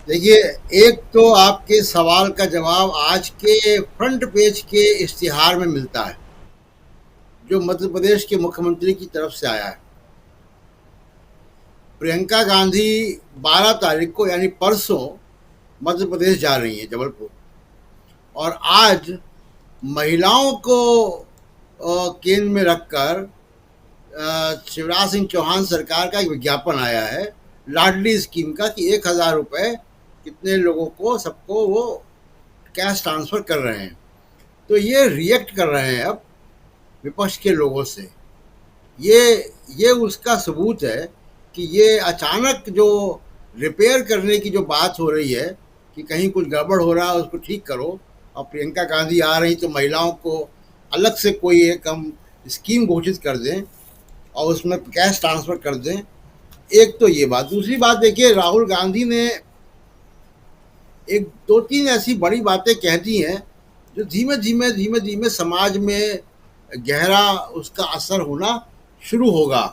देखिए, एक तो आपके सवाल का जवाब आज के फ्रंट पेज के इश्तिहार में मिलता है, जो मध्य प्रदेश के मुख्यमंत्री की तरफ से आया है। प्रियंका गांधी 12 तारीख को यानी परसों मध्य प्रदेश जा रही हैं, जबलपुर। और आज महिलाओं को केंद्र में रखकर शिवराज सिंह चौहान सरकार का एक विज्ञापन आया है लाडली स्कीम का, कि 1,000 रुपये कितने लोगों को, सबको वो कैश ट्रांसफर कर रहे हैं। तो ये रिएक्ट कर रहे हैं अब विपक्ष के लोगों से। ये ये उसका सबूत है कि ये अचानक जो रिपेयर करने की जो बात हो रही है कि कहीं कुछ गड़बड़ हो रहा है उसको ठीक करो, और प्रियंका गांधी आ रही तो महिलाओं को अलग से कोई एक हम स्कीम घोषित कर दें और उसमें कैश ट्रांसफ़र कर दें। एक तो ये बात। दूसरी बात देखिए, राहुल गांधी ने एक दो तीन ऐसी बड़ी बातें कह दी हैं जो धीमे धीमे समाज में गहरा उसका असर होना शुरू होगा।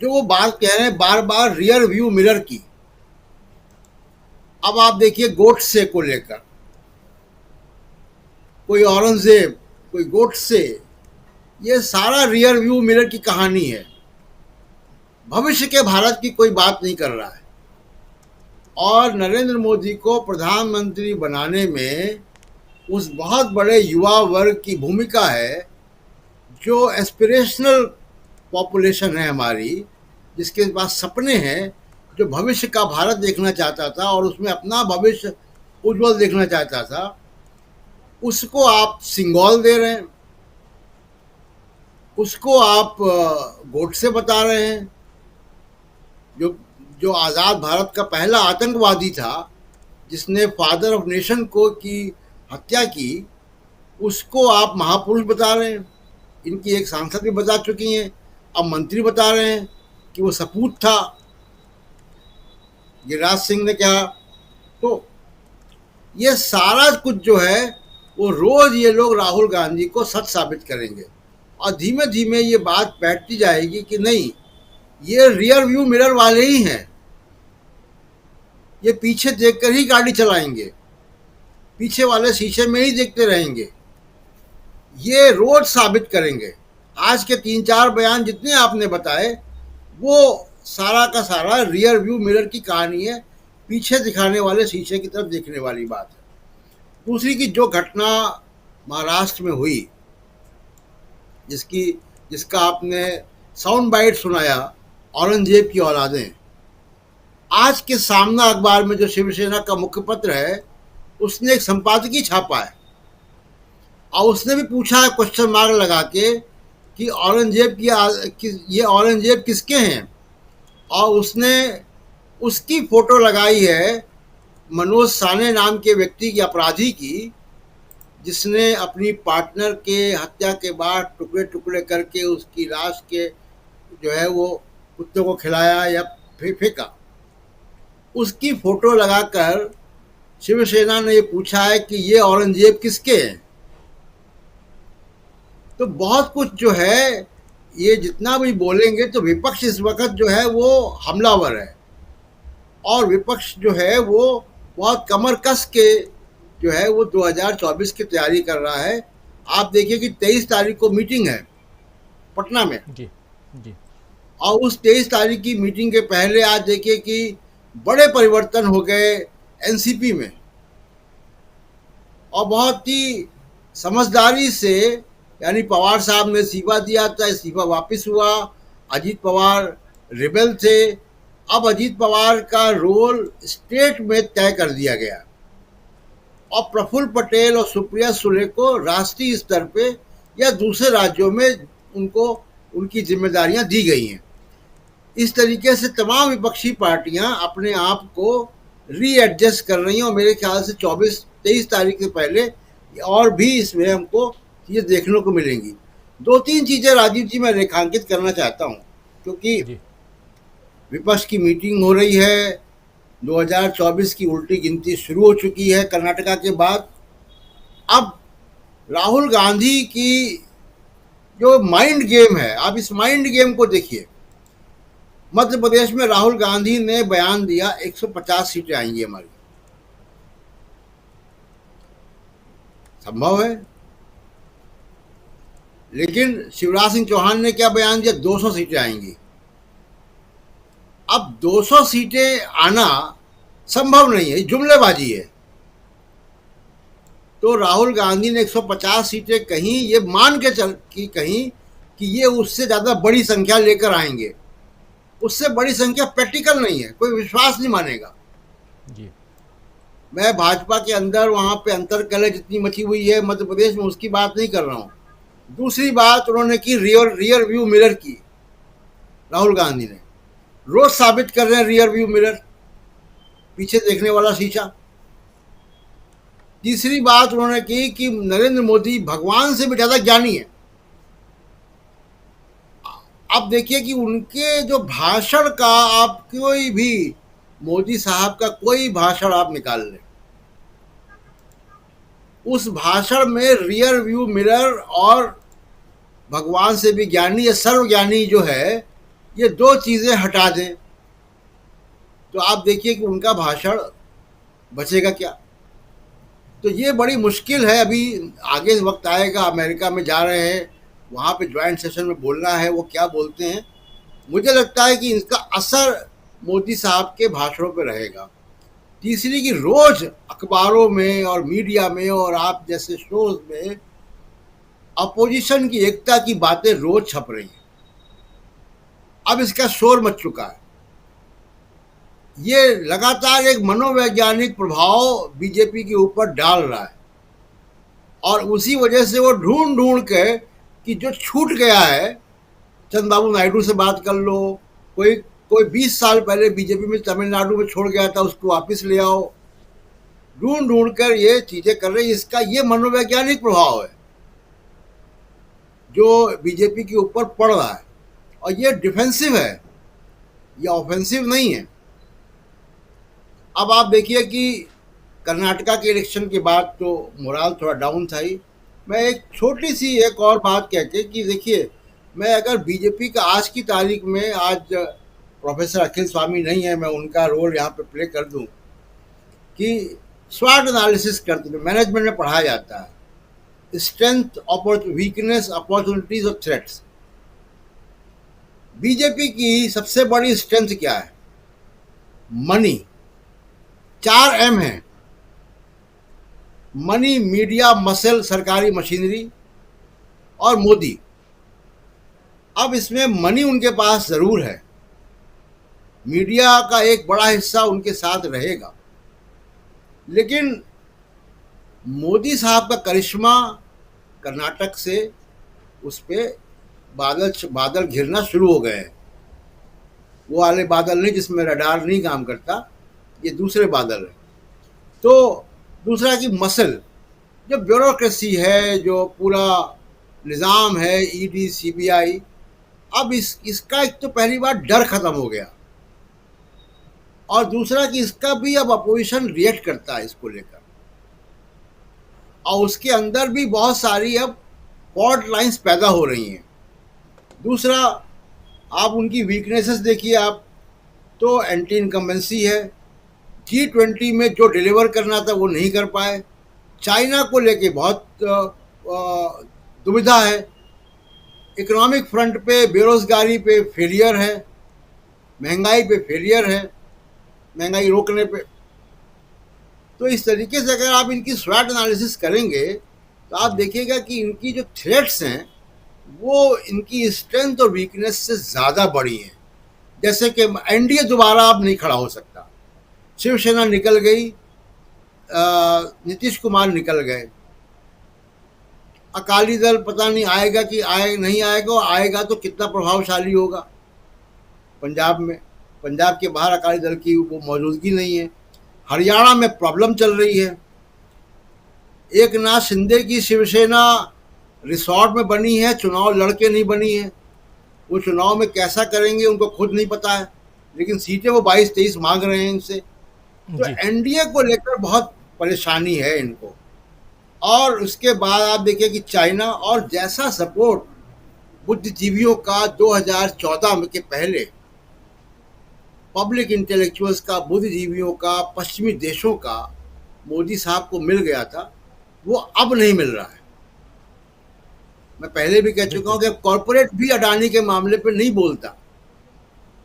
जो वो बात कह रहे हैं बार बार रियर व्यू मिरर की। अब आप देखिए, गोडसे को लेकर कोई औरंगजेब, कोई गोडसे, ये सारा रियर व्यू मिरर की कहानी है। भविष्य के भारत की कोई बात नहीं कर रहा है। और नरेंद्र मोदी को प्रधानमंत्री बनाने में उस बहुत बड़े युवा वर्ग की भूमिका है जो एस्पिरेशनल पॉपुलेशन है हमारी, जिसके पास सपने हैं, जो भविष्य का भारत देखना चाहता था और उसमें अपना भविष्य उज्जवल देखना चाहता था। उसको आप सिंगल दे रहे हैं, उसको आप गोडसे बता रहे हैं, जो जो आज़ाद भारत का पहला आतंकवादी था, जिसने फादर ऑफ नेशन को की हत्या की, उसको आप महापुरुष बता रहे हैं। इनकी एक सांसद भी बता चुकी हैं, अब मंत्री बता रहे हैं कि वो सपूत था, गिरिराज सिंह ने कहा। तो ये सारा कुछ जो है वो रोज ये लोग राहुल गांधी को सच साबित करेंगे, और धीमे धीमे ये बात बैठती जाएगी कि नहीं, ये रियर व्यू मिरर वाले ही हैं, ये पीछे देखकर ही गाड़ी चलाएंगे, पीछे वाले शीशे में ही देखते रहेंगे। ये रोज साबित करेंगे। आज के 3-4 बयान जितने आपने बताए, वो सारा का सारा रियर व्यू मिरर की कहानी है, पीछे दिखाने वाले शीशे की तरफ देखने वाली बात है। दूसरी की जो घटना महाराष्ट्र में हुई, जिसकी जिसका आपने साउंड बाइट सुनाया, औरंगजेब की औलादें, आज के सामना अखबार में जो शिवसेना का मुखपत्र है, उसने एक संपादकीय छापा है और उसने भी पूछा है क्वेश्चन मार्क लगा के कि औरंगजेब ये औरंगजेब किसके हैं। और उसने उसकी फोटो लगाई है मनोज साने नाम के व्यक्ति की, अपराधी की, जिसने अपनी पार्टनर के हत्या के बाद टुकड़े टुकड़े करके उसकी लाश के जो है वो कुत्तों को खिलाया या फेंका। उसकी फोटो लगाकर शिवसेना ने ये पूछा है कि ये औरंगजेब किसके हैं। तो बहुत कुछ जो है, ये जितना भी बोलेंगे तो विपक्ष इस वक्त जो है वो हमलावर है, और विपक्ष जो है वो बहुत कमर कस के जो है वो 2024 की तैयारी कर रहा है। आप देखिए कि 23 तारीख को मीटिंग है पटना में, जी। जी। और उस 23 तारीख की मीटिंग के पहले आज देखिए कि बड़े परिवर्तन हो गए एनसीपी में, और बहुत ही समझदारी से, यानी पवार साहब ने इस्तीफा दिया था, इस्तीफा वापस हुआ। अजीत पवार रिबेल थे, अब अजीत पवार का रोल स्टेट में तय कर दिया गया, और प्रफुल्ल पटेल और सुप्रिया सुले को राष्ट्रीय स्तर पे या दूसरे राज्यों में उनको उनकी जिम्मेदारियां दी गई हैं। इस तरीके से तमाम विपक्षी पार्टियां अपने आप को रीएडजस्ट कर रही हैं, और मेरे ख्याल से 23 तारीख से पहले और भी इसमें हमको चीज़ें देखने को मिलेंगी। दो तीन चीज़ें राजीव जी मैं रेखांकित करना चाहता हूँ, क्योंकि जी। विपक्ष की मीटिंग हो रही है, 2024 की उल्टी गिनती शुरू हो चुकी है कर्नाटका के बाद। अब राहुल गांधी की जो माइंड गेम है, आप इस माइंड गेम को देखिए। मध्य प्रदेश में राहुल गांधी ने बयान दिया 150 सीटें आएंगी हमारी। संभव है, लेकिन शिवराज सिंह चौहान ने क्या बयान दिया? 200 सीटें आएंगी। अब 200 सीटें आना संभव नहीं है, जुमलेबाजी है। तो राहुल गांधी ने 150 सीटें कहीं, ये मान के चल कि कहीं कि ये उससे ज्यादा बड़ी संख्या लेकर आएंगे। उससे बड़ी संख्या प्रैक्टिकल नहीं है, कोई विश्वास नहीं मानेगा जी। मैं भाजपा के अंदर वहां पे अंतरकलह जितनी मची हुई है मध्य प्रदेश में, उसकी बात नहीं कर रहा हूं। दूसरी बात उन्होंने की, रियर व्यू मिरर की। राहुल गांधी ने रोज साबित कर रहे हैं रियर व्यू मिरर, पीछे देखने वाला शीशा। तीसरी बात उन्होंने की कि नरेंद्र मोदी भगवान से भी ज्यादा ज्ञानी है। अब देखिए कि उनके जो भाषण का, आप कोई भी मोदी साहब का कोई भाषण आप निकाल लें, उस भाषण में रियर व्यू मिरर और भगवान से भी ज्ञानी या सर्वज्ञानी जो है, ये दो चीजें हटा दें तो आप देखिए कि उनका भाषण बचेगा क्या। तो ये बड़ी मुश्किल है। अभी आगे वक्त आएगा, अमेरिका में जा रहे हैं, वहाँ पे ज्वाइंट सेशन में बोलना है, वो क्या बोलते हैं। मुझे लगता है कि इसका असर मोदी साहब के भाषणों पे रहेगा। तीसरी कि रोज अखबारों में और मीडिया में और आप जैसे शोज में अपोजिशन की एकता की बातें रोज छप रही हैं। अब इसका शोर मच चुका है। ये लगातार एक मनोवैज्ञानिक प्रभाव बीजेपी के ऊपर डाल रहा है और उसी वजह से वो ढूंढ ढूंढ के कि जो छूट गया है, चंद्रबाबू नायडू से बात कर लो, कोई 20 साल पहले बीजेपी में तमिलनाडु में छोड़ गया था, उसको वापस ले आओ। ढूंढ ढूंढ कर ये चीजें कर रहे हैं। इसका ये मनोवैज्ञानिक प्रभाव है जो बीजेपी के ऊपर पड़ रहा है, और ये डिफेंसिव है, ये ऑफेंसिव नहीं है। अब आप देखिए कि कर्नाटका के इलेक्शन के बाद तो मोराल थोड़ा डाउन था ही। मैं एक छोटी सी एक और बात कह के कि देखिए, मैं अगर बीजेपी का आज की तारीख में, आज प्रोफेसर अखिल स्वामी नहीं है, मैं उनका रोल यहाँ पे प्ले कर दूं कि स्वॉट एनालिसिस करते हैं, मैनेजमेंट में पढ़ाया जाता है, स्ट्रेंथ, वीकनेस, अपॉर्चुनिटीज और थ्रेट्स। बीजेपी की सबसे बड़ी स्ट्रेंथ क्या है? मनी। 4 M है, मनी, मीडिया, मसल, सरकारी मशीनरी और मोदी। अब इसमें मनी उनके पास जरूर है, मीडिया का एक बड़ा हिस्सा उनके साथ रहेगा, लेकिन मोदी साहब का करिश्मा कर्नाटक से उस पर बादल घिरना शुरू हो गए हैं। वो वाले बादल नहीं जिसमें रडार नहीं काम करता, ये दूसरे बादल है। तो दूसरा कि मसल, जो ब्यूरोक्रेसी है, जो पूरा निज़ाम है, ईडी, सीबीआई, अब इसका एक तो पहली बार डर खत्म हो गया, और दूसरा कि इसका भी अब अपोजिशन रिएक्ट करता है इसको लेकर, और उसके अंदर भी बहुत सारी अब फॉल्ट लाइंस पैदा हो रही हैं। दूसरा, आप उनकी वीकनेसेस देखिए, आप तो एंटी इनकम्बेंसी है, G20 में जो डिलीवर करना था वो नहीं कर पाए, चाइना को लेके बहुत दुविधा है, इकोनॉमिक फ्रंट पे बेरोजगारी पे फेलियर है, महंगाई पे फेलियर है, महंगाई रोकने पे। तो इस तरीके से अगर आप इनकी स्वॉट एनालिसिस करेंगे तो आप देखिएगा कि इनकी जो थ्रेट्स हैं वो इनकी स्ट्रेंथ और वीकनेस से ज़्यादा बड़ी हैं। जैसे कि एनडीए दोबारा अब नहीं खड़ा हो सकता, शिवसेना निकल गई, नीतीश कुमार निकल गए, अकाली दल पता नहीं आएगा कि नहीं आएगा, आएगा तो कितना प्रभावशाली होगा पंजाब में। पंजाब के बाहर अकाली दल की वो मौजूदगी नहीं है। हरियाणा में प्रॉब्लम चल रही है, एक नाथ शिंदे की शिवसेना रिसोर्ट में बनी है, चुनाव लड़के नहीं बनी है। वो चुनाव में कैसा करेंगे उनको खुद नहीं पता है, लेकिन सीटें वो 22-23 मांग रहे हैं इनसे। तो एनडीए को लेकर बहुत परेशानी है इनको। और उसके बाद आप देखिए कि चाइना, और जैसा सपोर्ट बुद्धिजीवियों का 2014 के पहले पब्लिक इंटेलेक्चुअल्स का, बुद्धिजीवियों का, पश्चिमी देशों का मोदी साहब को मिल गया था, वो अब नहीं मिल रहा है। मैं पहले भी कह चुका हूं बिल्कुल। कि कॉरपोरेट भी अडानी के मामले पे नहीं बोलता,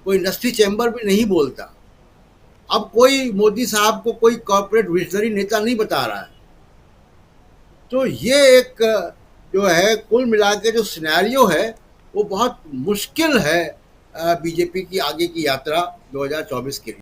कोई इंडस्ट्री चैम्बर भी नहीं बोलता। अब कोई मोदी साहब को कोई कॉरपोरेट विजनरी नेता नहीं बता रहा है। तो ये एक जो है कुल मिला के जो सिनेरियो है वो बहुत मुश्किल है बीजेपी की आगे की यात्रा 2024 के लिए।